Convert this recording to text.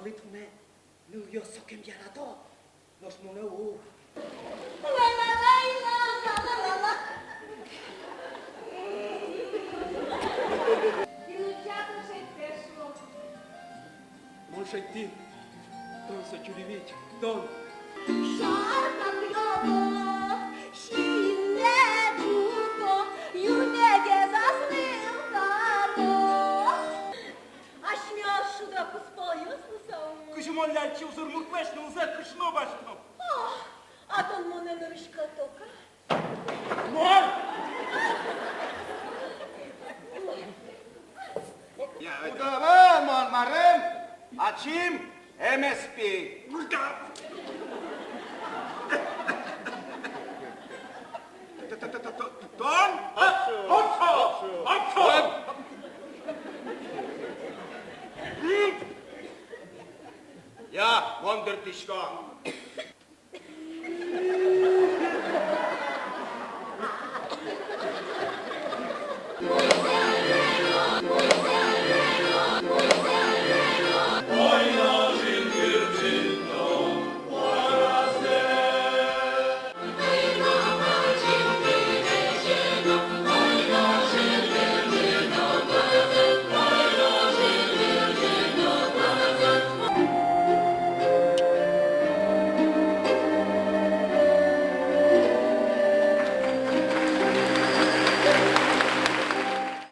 ritourner. Nous y sommes bien là-dedans. Lorsque mon eau. Mon chéti, dans ce tu lui donne. Кыжымон ляльчи узырмук вешну узе кышно башно. А то мене норишка тока. Мон! Udava, mon marem, acim, MSP. Don? Hopso! Ja, wondertischka. Ой,